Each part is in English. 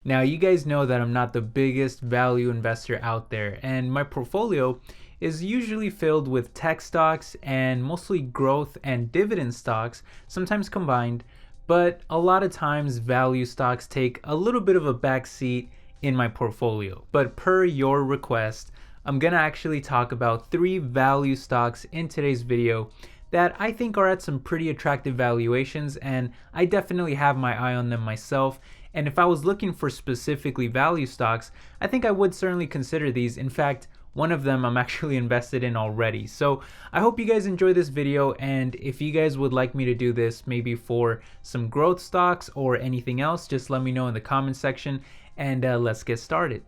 Now, you guys know that I'm not the biggest value investor out there, and my portfolio is usually filled with tech stocks and mostly growth and dividend stocks, sometimes combined, but a lot of times value stocks take a little bit of a backseat in my portfolio. But per your request, I'm gonna actually talk about 3 value stocks in today's video that I think are at some pretty attractive valuations, and I definitely have my eye on them myself. And if I was looking for specifically value stocks, I think I would certainly consider these. In fact, one of them I'm actually invested in already. So I hope you guys enjoy this video, and if you guys would like me to do this maybe for some growth stocks or anything else, just let me know in the comment section, and let's get started.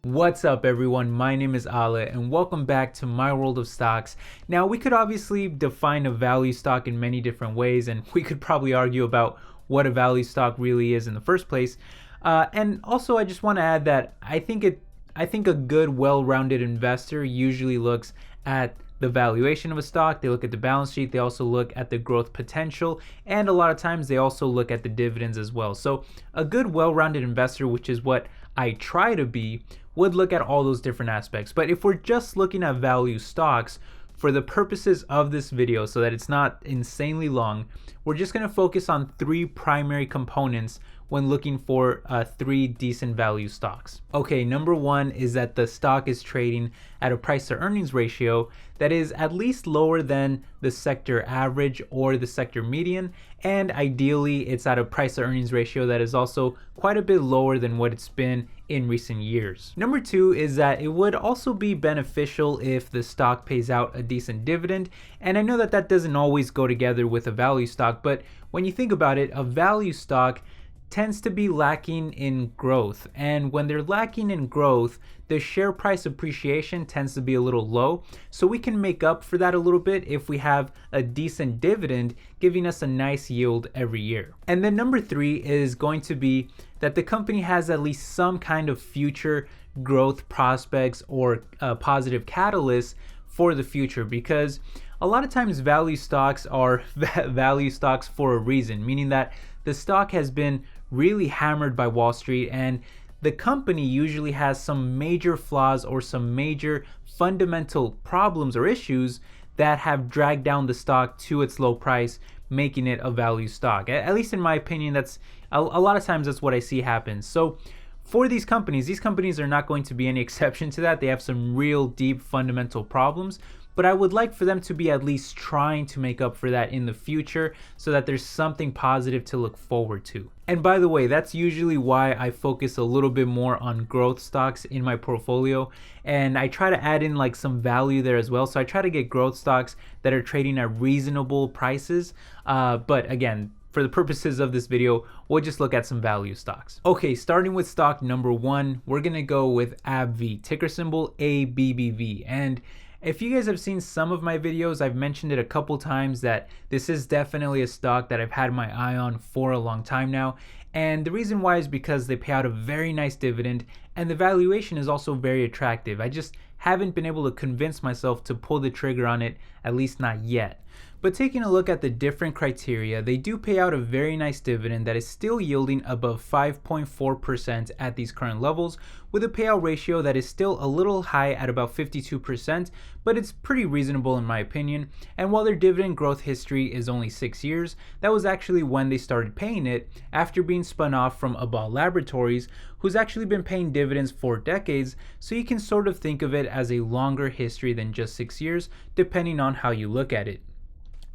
What's up everyone, my name is Ale and welcome back to my world of stocks. Now, we could obviously define a value stock in many different ways, and we could probably argue about what a value stock really is in the first place. And also I just want to add that I think a good well-rounded investor usually looks at the valuation of a stock, they look at the balance sheet, they also look at the growth potential, and a lot of times they also look at the dividends as well. So a good well-rounded investor, which is what I try to be, would look at all those different aspects. But if we're just looking at value stocks, for the purposes of this video, so that it's not insanely long, we're just going to focus on 3 primary components when looking for 3 decent value stocks. Okay, number 1 is that the stock is trading at a price to earnings ratio that is at least lower than the sector average or the sector median, and ideally it's at a price to earnings ratio that is also quite a bit lower than what it's been in recent years. Number 2 is that it would also be beneficial if the stock pays out a decent dividend, and I know that that doesn't always go together with a value stock, but when you think about it, a value stock tends to be lacking in growth, and when they're lacking in growth, the share price appreciation tends to be a little low. So we can make up for that a little bit if we have a decent dividend giving us a nice yield every year. And then number 3 is going to be that the company has at least some kind of future growth prospects or positive catalysts for the future, because a lot of times value stocks are value stocks for a reason, meaning that the stock has been really hammered by Wall Street, and the company usually has some major flaws or some major fundamental problems or issues that have dragged down the stock to its low price, making it a value stock. At least in my opinion, that's a lot of times that's what I see happen. So for these companies are not going to be any exception to that. They have some real deep fundamental problems, but I would like for them to be at least trying to make up for that in the future so that there's something positive to look forward to. And by the way, that's usually why I focus a little bit more on growth stocks in my portfolio, and I try to add in like some value there as well. So I try to get growth stocks that are trading at reasonable prices, but again, for the purposes of this video, we'll just look at some value stocks. Okay, starting with stock number 1, we're gonna go with AbbVie, ticker symbol ABBV. And if you guys have seen some of my videos, I've mentioned it a couple times that this is definitely a stock that I've had my eye on for a long time now. And the reason why is because they pay out a very nice dividend, and the valuation is also very attractive. I just haven't been able to convince myself to pull the trigger on it, at least not yet. But taking a look at the different criteria, they do pay out a very nice dividend that is still yielding above 5.4% at these current levels, with a payout ratio that is still a little high at about 52%, but it's pretty reasonable in my opinion. And while their dividend growth history is only 6 years, that was actually when they started paying it after being spun off from Abal Laboratories, who's actually been paying dividends for decades, so you can sort of think of it as a longer history than just 6 years, depending on how you look at it.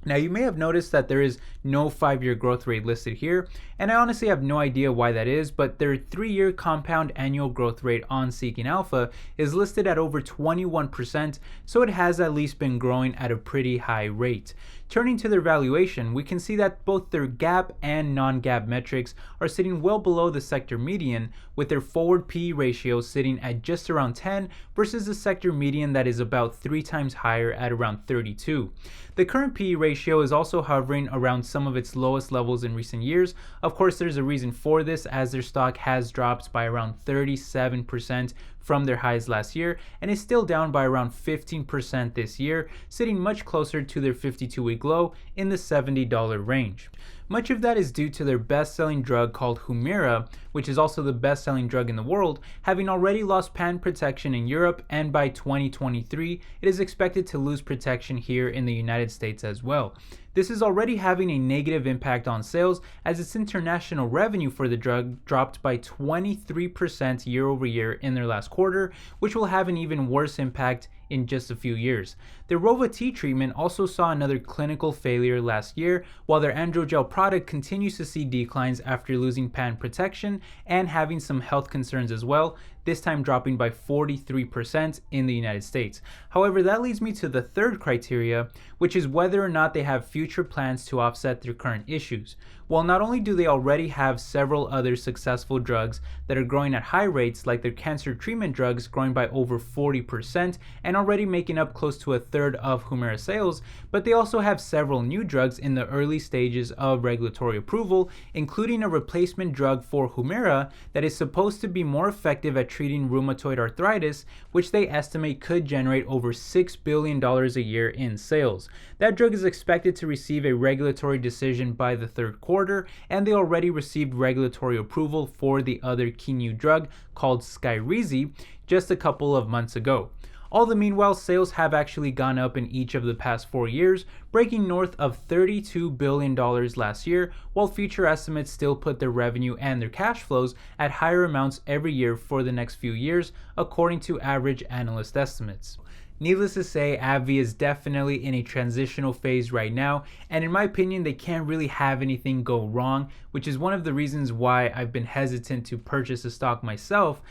Now, you may have noticed that there is no 5-year growth rate listed here, and I honestly have no idea why that is, but their 3-year compound annual growth rate on Seeking Alpha is listed at over 21%, so it has at least been growing at a pretty high rate. Turning to their valuation, we can see that both their GAAP and non-GAAP metrics are sitting well below the sector median, with their forward PE ratio sitting at just around 10 versus the sector median that is about 3 times higher at around 32. The current PE ratio is also hovering around some of its lowest levels in recent years. Of course, there's a reason for this, as their stock has dropped by around 37% from their highs last year and is still down by around 15% this year, sitting much closer to their 52-week low in the $70 range. Much of that is due to their best-selling drug called Humira, which is also the best-selling drug in the world, having already lost patent protection in Europe, and by 2023, it is expected to lose protection here in the United States as well. This is already having a negative impact on sales as its international revenue for the drug dropped by 23% year over year in their last quarter, which will have an even worse impact in just a few years. Their Rova-T treatment also saw another clinical failure last year, while their Androgel product continues to see declines after losing patent protection and having some health concerns as well, this time dropping by 43% in the United States. However, that leads me to the third criteria, which is whether or not they have future plans to offset their current issues. Well, not only do they already have several other successful drugs that are growing at high rates, like their cancer treatment drugs growing by over 40% and already making up close to a third of Humira sales, but they also have several new drugs in the early stages of regulatory approval, including a replacement drug for Humira that is supposed to be more effective at treating rheumatoid arthritis, which they estimate could generate over $6 billion a year in sales. That drug is expected to receive a regulatory decision by the third quarter, and they already received regulatory approval for the other key new drug called Skyrizi just a couple of months ago. All the meanwhile, sales have actually gone up in each of the past 4 years, breaking north of $32 billion last year, while future estimates still put their revenue and their cash flows at higher amounts every year for the next few years, according to average analyst estimates. Needless to say, AbbVie is definitely in a transitional phase right now, and in my opinion, they can't really have anything go wrong, which is one of the reasons why I've been hesitant to purchase the stock myself.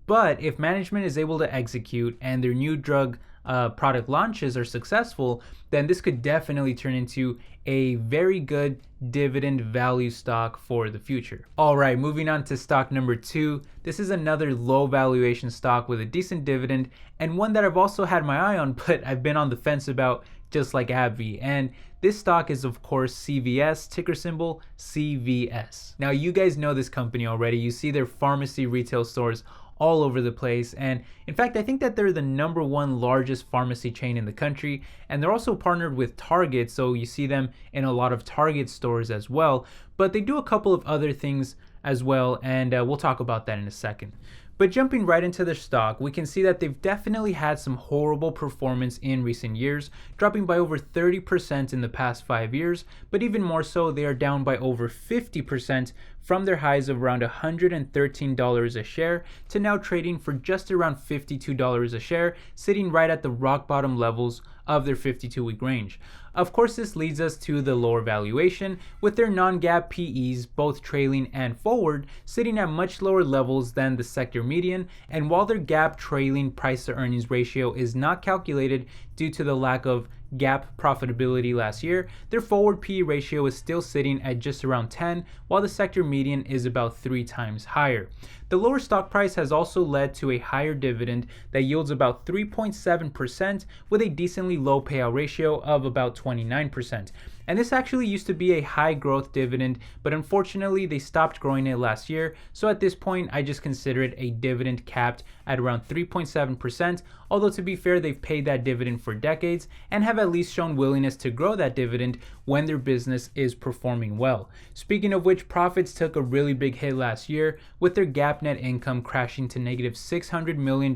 But if management is able to execute and their new drug product launches are successful, then this could definitely turn into a very good dividend value stock for the future. All right, moving on to stock number 2. This is another low valuation stock with a decent dividend, and one that I've also had my eye on, but I've been on the fence about, just like AbbVie. And this stock is, of course, CVS, ticker symbol CVS. Now, you guys know this company already. You see their pharmacy retail stores all over the place, and in fact I think that they're the #1 largest pharmacy chain in the country, and they're also partnered with Target, so you see them in a lot of Target stores as well. But they do a couple of other things as well, and we'll talk about that in a second. But jumping right into their stock, we can see that they've definitely had some horrible performance in recent years, dropping by over 30% in the past 5 years, but even more so, they are down by over 50% from their highs of around $113 a share to now trading for just around $52 a share, sitting right at the rock bottom levels of their 52-week range. Of course, this leads us to the lower valuation, with their non-GAAP PEs, both trailing and forward, sitting at much lower levels than the sector median, and while their GAAP trailing price to earnings ratio is not calculated due to the lack of GAAP profitability last year, their forward PE ratio is still sitting at just around 10, while the sector median is about 3 times higher. The lower stock price has also led to a higher dividend that yields about 3.7% with a decently low payout ratio of about 29%. And this actually used to be a high growth dividend, but unfortunately they stopped growing it last year, so at this point I just consider it a dividend capped at around 3.7%, although to be fair, they've paid that dividend for decades and have at least shown willingness to grow that dividend when their business is performing well. Speaking of which, profits took a really big hit last year, with their GAAP net income crashing to negative $600 million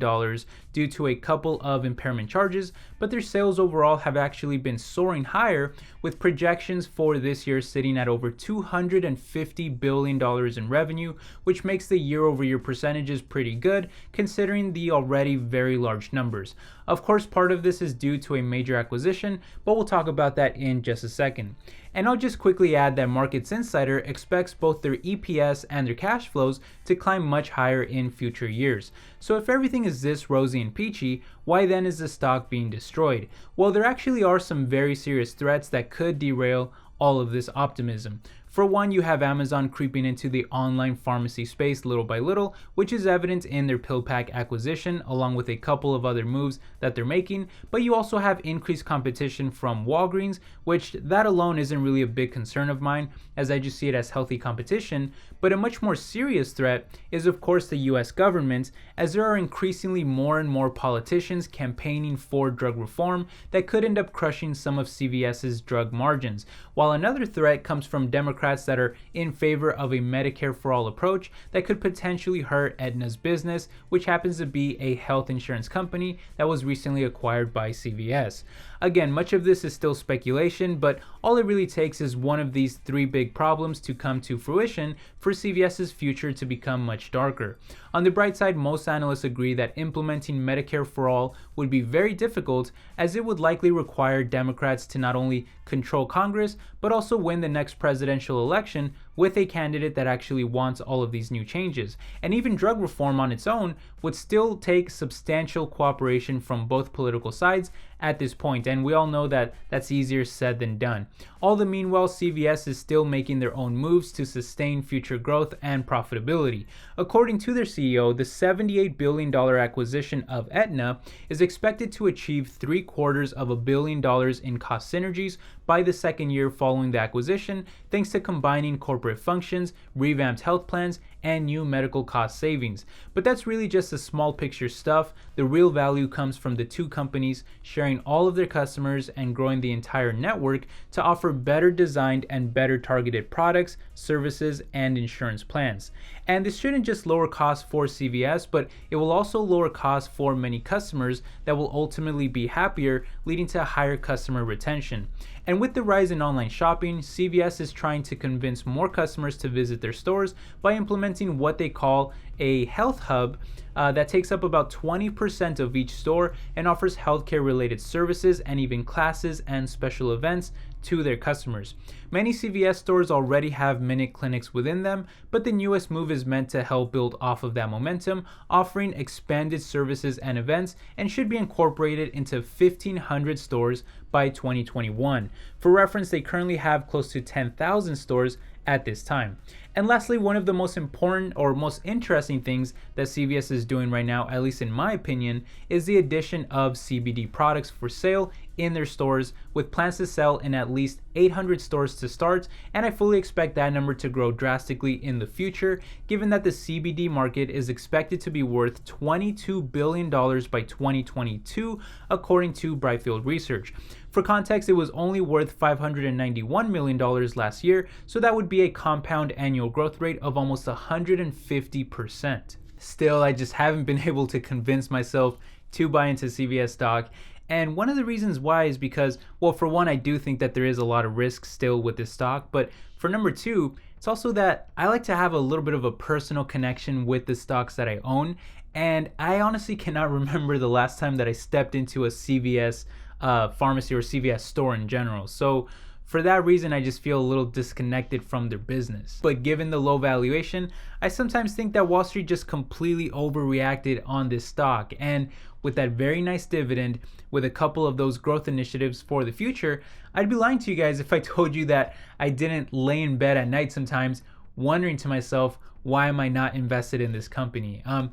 due to a couple of impairment charges, but their sales overall have actually been soaring higher, with projections for this year sitting at over $250 billion in revenue, which makes the year-over-year percentages pretty good considering the already very large numbers. Of course, part of this is due to a major acquisition, but we'll talk about that in just a second. And I'll just quickly add that Markets Insider expects both their EPS and their cash flows to climb much higher in future years. So if everything is this rosy and peachy, why then is the stock being destroyed? Well, there actually are some very serious threats that could derail all of this optimism. For one, you have Amazon creeping into the online pharmacy space little by little, which is evident in their PillPack acquisition, along with a couple of other moves that they're making. But you also have increased competition from Walgreens, which that alone isn't really a big concern of mine, as I just see it as healthy competition. But a much more serious threat is, of course, the US government, as there are increasingly more and more politicians campaigning for drug reform that could end up crushing some of CVS's drug margins. While another threat comes from Democrats that are in favor of a Medicare for all approach that could potentially hurt Aetna's business, which happens to be a health insurance company that was recently acquired by CVS. Again, much of this is still speculation, but all it really takes is one of these three big problems to come to fruition for CVS's future to become much darker. On the bright side, most analysts agree that implementing Medicare for all would be very difficult, as it would likely require Democrats to not only control Congress, but also win the next presidential election with a candidate that actually wants all of these new changes. And even drug reform on its own would still take substantial cooperation from both political sides at this point, and we all know that that's easier said than done. All the meanwhile, CVS is still making their own moves to sustain future growth and profitability. According to their CEO, the $78 billion acquisition of Aetna is expected to achieve $750 million in cost synergies by the second year following the acquisition, thanks to combining corporate functions, revamped health plans, and new medical cost savings. But that's really just the small picture stuff. The real value comes from the two companies sharing all of their customers and growing the entire network to offer better designed and better targeted products, services, and insurance plans. And this shouldn't just lower costs for CVS, but it will also lower costs for many customers that will ultimately be happier, leading to higher customer retention. And with the rise in online shopping, CVS is trying to convince more customers to visit their stores by implementing what they call a health hub that takes up about 20% of each store and offers healthcare related services and even classes and special events to their customers. Many CVS stores already have minute clinics within them, but the newest move is meant to help build off of that momentum, offering expanded services and events, and should be incorporated into 1,500 stores by 2021. For reference, they currently have close to 10,000 stores at this time. And lastly, one of the most important or most interesting things that CVS is doing right now, at least in my opinion, is the addition of CBD products for sale in their stores, with plans to sell in at least 800 stores to start, and I fully expect that number to grow drastically in the future, given that the CBD market is expected to be worth $22 billion by 2022, according to Brightfield Research. For context, it was only worth $591 million last year, so that would be a compound annual growth rate of almost 150%. Still, I just haven't been able to convince myself to buy into CVS stock. And one of the reasons why is because, well, for one, I do think that there is a lot of risk still with this stock. But for number two, it's also that I like to have a little bit of a personal connection with the stocks that I own. And I honestly cannot remember the last time that I stepped into a CVS pharmacy or CVS store in general. So for that reason, I just feel a little disconnected from their business. But given the low valuation, I sometimes think that Wall Street just completely overreacted on this stock. And with that very nice dividend, with a couple of those growth initiatives for the future, I'd be lying to you guys if I told you that I didn't lay in bed at night sometimes wondering to myself, why am I not invested in this company? I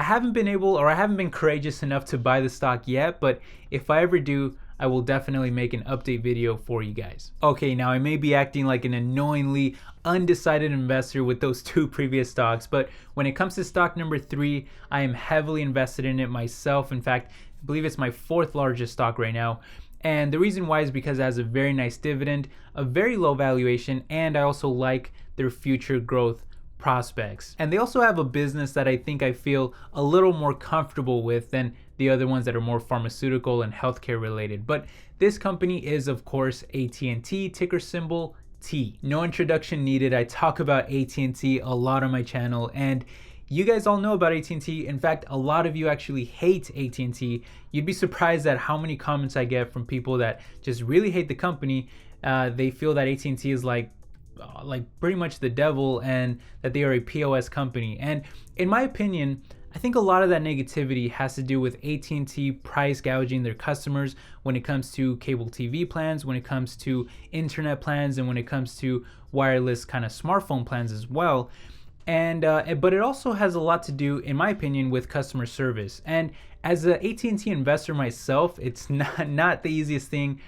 haven't been courageous enough to buy the stock yet, but if I ever do, I will definitely make an update video for you guys. Okay, now I may be acting like an annoyingly undecided investor with those two previous stocks, but when it comes to stock number 3, I am heavily invested in it myself. In fact, I believe it's my 4th largest stock right now. And the reason why is because it has a very nice dividend, a very low valuation, and I also like their future growth prospects. And they also have a business that I think I feel a little more comfortable with than the other ones that are more pharmaceutical and healthcare related. But this company is, of course, AT&T, ticker symbol T. No introduction needed. I talk about AT&T a lot on my channel, and you guys all know about AT&T. In fact, a lot of you actually hate AT&T. You'd be surprised at how many comments I get from people that just really hate the company. They feel that AT&T is like pretty much the devil and that they are a POS company. And in my opinion, I think a lot of that negativity has to do with AT&T price gouging their customers when it comes to cable TV plans, when it comes to internet plans, and when it comes to wireless kind of smartphone plans as well. And but it also has a lot to do, in my opinion, with customer service. And as an AT&T investor myself, it's not the easiest thing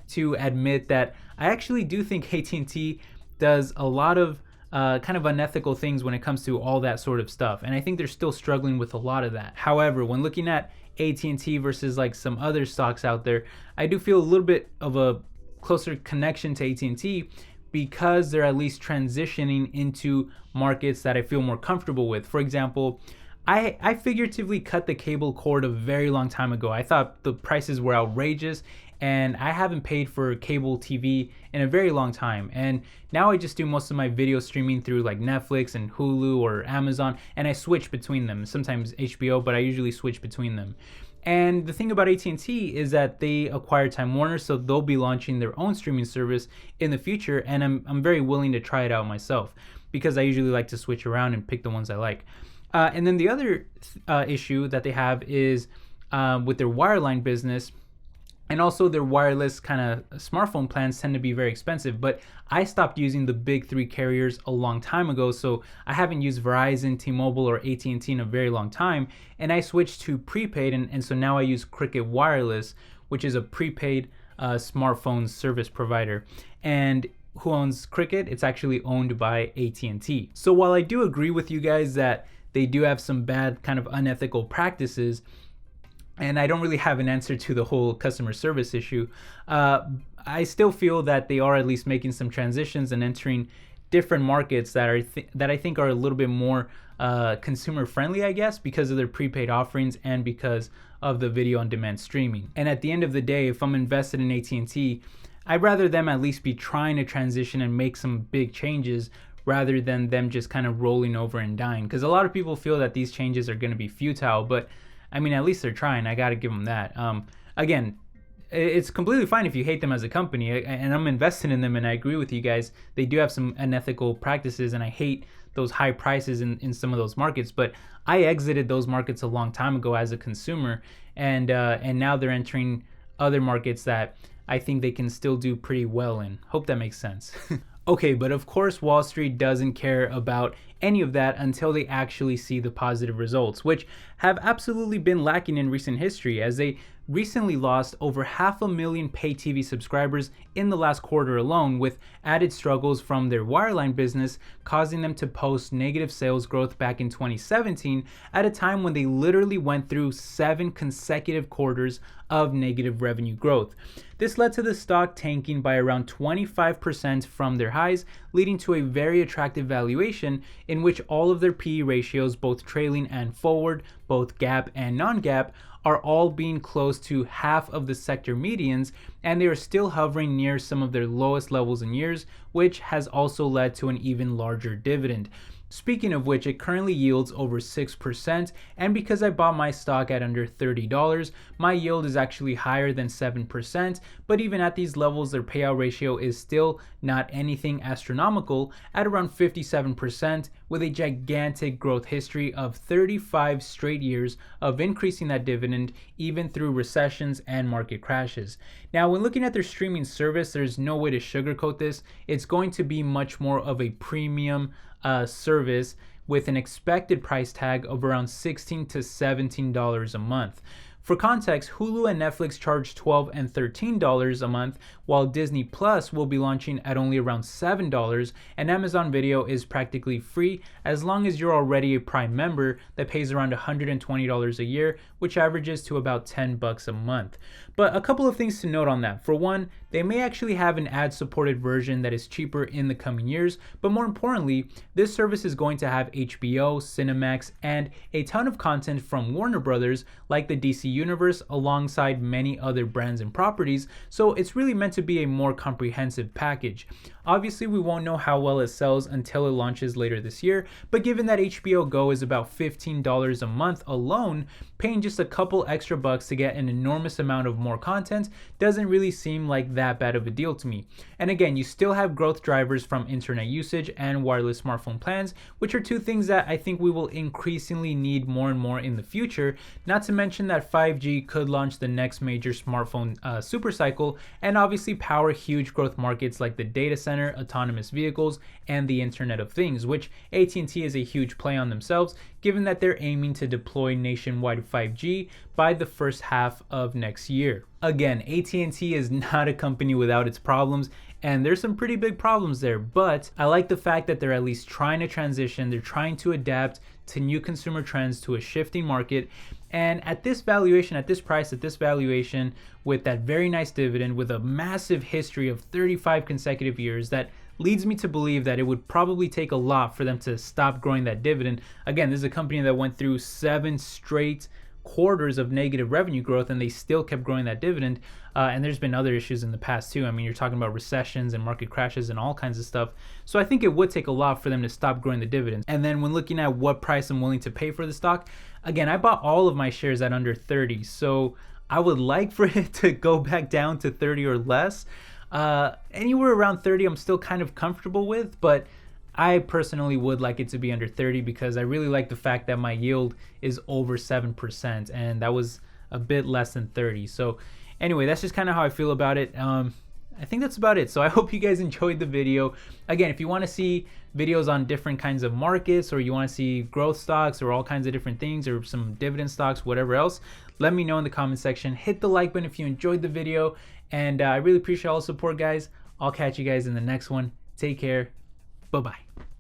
to admit that I actually do think AT&T does a lot of kind of unethical things when it comes to all that sort of stuff, and I think they're still struggling with a lot of that. However, when looking at AT&T versus like some other stocks out there, I do feel a little bit of a closer connection to AT&T because they're at least transitioning into markets that I feel more comfortable with. For example, I figuratively cut the cable cord a very long time ago. I thought the prices were outrageous, and I haven't paid for cable TV in a very long time. And now I just do most of my video streaming through like Netflix and Hulu or Amazon, and I switch between them. Sometimes HBO, but I usually switch between them. And the thing about AT&T is that they acquired Time Warner, so they'll be launching their own streaming service in the future, and I'm very willing to try it out myself because I usually like to switch around and pick the ones I like. And then the other issue that they have is with their wireline business, and also their wireless kind of smartphone plans tend to be very expensive. But I stopped using the big three carriers a long time ago, so I haven't used Verizon, T-Mobile, or AT&T in a very long time, and I switched to prepaid, and so now I use Cricket Wireless, which is a prepaid smartphone service provider. And who owns Cricket? It's actually owned by AT&T. So while I do agree with you guys that they do have some bad kind of unethical practices, and I don't really have an answer to the whole customer service issue, I still feel that they are at least making some transitions and entering different markets that I think are a little bit more consumer friendly, I guess, because of their prepaid offerings and because of the video on demand streaming. And at the end of the day, if I'm invested in AT&T, I'd rather them at least be trying to transition and make some big changes rather than them just kind of rolling over and dying. Because a lot of people feel that these changes are going to be futile, but I mean, at least they're trying. I got to give them that. Again, it's completely fine if you hate them as a company, and I'm invested in them, and I agree with you guys. They do have some unethical practices, and I hate those high prices in some of those markets, but I exited those markets a long time ago as a consumer, and now they're entering other markets that I think they can still do pretty well in. Hope that makes sense. Okay, but of course Wall Street doesn't care about any of that until they actually see the positive results, which have absolutely been lacking in recent history, as they recently lost over 500,000 pay TV subscribers in the last quarter alone, with added struggles from their wireline business causing them to post negative sales growth back in 2017 at a time when they literally went through 7 consecutive quarters of negative revenue growth. This led to the stock tanking by around 25% from their highs, leading to a very attractive valuation in which all of their PE ratios, both trailing and forward, both GAAP and non-GAAP, are all being close to half of the sector medians, and they are still hovering near some of their lowest levels in years, which has also led to an even larger dividend. Speaking of which, it currently yields over 6%, and because I bought my stock at under $30, my yield is actually higher than 7%, but even at these levels, their payout ratio is still not anything astronomical at around 57%, with a gigantic growth history of 35 straight years of increasing that dividend even through recessions and market crashes. Now, when looking at their streaming service, there's no way to sugarcoat this. It's going to be much more of a premium service with an expected price tag of around $16 to $17 a month. For context, Hulu and Netflix charge $12 and $13 a month, while Disney Plus will be launching at only around $7, and Amazon Video is practically free as long as you're already a Prime member that pays around $120 a year, which averages to about $10 a month. But a couple of things to note on that. For one, they may actually have an ad-supported version that is cheaper in the coming years, but more importantly, this service is going to have HBO, Cinemax, and a ton of content from Warner Brothers, like the DC Universe, alongside many other brands and properties, so it's really meant to be a more comprehensive package. Obviously, we won't know how well it sells until it launches later this year, but given that HBO Go is about $15 a month alone, paying just a couple extra bucks to get an enormous amount of more content doesn't really seem like that bad of a deal to me. And again, you still have growth drivers from internet usage and wireless smartphone plans, which are two things that I think we will increasingly need more and more in the future, not to mention that 5G could launch the next major smartphone supercycle and obviously power huge growth markets like the data center, autonomous vehicles, and the Internet of Things, which AT&T is a huge play on themselves, given that they're aiming to deploy nationwide 5G by the first half of next year. Again, AT&T is not a company without its problems, and there's some pretty big problems there, but I like the fact that they're at least trying to transition, they're trying to adapt to new consumer trends, to a shifting market. And at this valuation, at this price, at this valuation, with that very nice dividend, with a massive history of 35 consecutive years, that leads me to believe that it would probably take a lot for them to stop growing that dividend. Again, this is a company that went through 7 straight quarters of negative revenue growth and they still kept growing that dividend. And there's been other issues in the past too. I mean, you're talking about recessions and market crashes and all kinds of stuff. So I think it would take a lot for them to stop growing the dividends. And then when looking at what price I'm willing to pay for the stock, again, I bought all of my shares at under 30. So I would like for it to go back down to 30 or less. Anywhere around 30 I'm still kind of comfortable with, but I personally would like it to be under 30 because I really like the fact that my yield is over 7% and that was a bit less than 30. So anyway, that's just kind of how I feel about it. I think that's about it. So I hope you guys enjoyed the video. Again, if you want to see videos on different kinds of markets, or you want to see growth stocks or all kinds of different things, or some dividend stocks, whatever else, let me know in the comment section. Hit the like button if you enjoyed the video, and I really appreciate all the support, guys. I'll catch you guys in the next one. Take care. Bye-bye.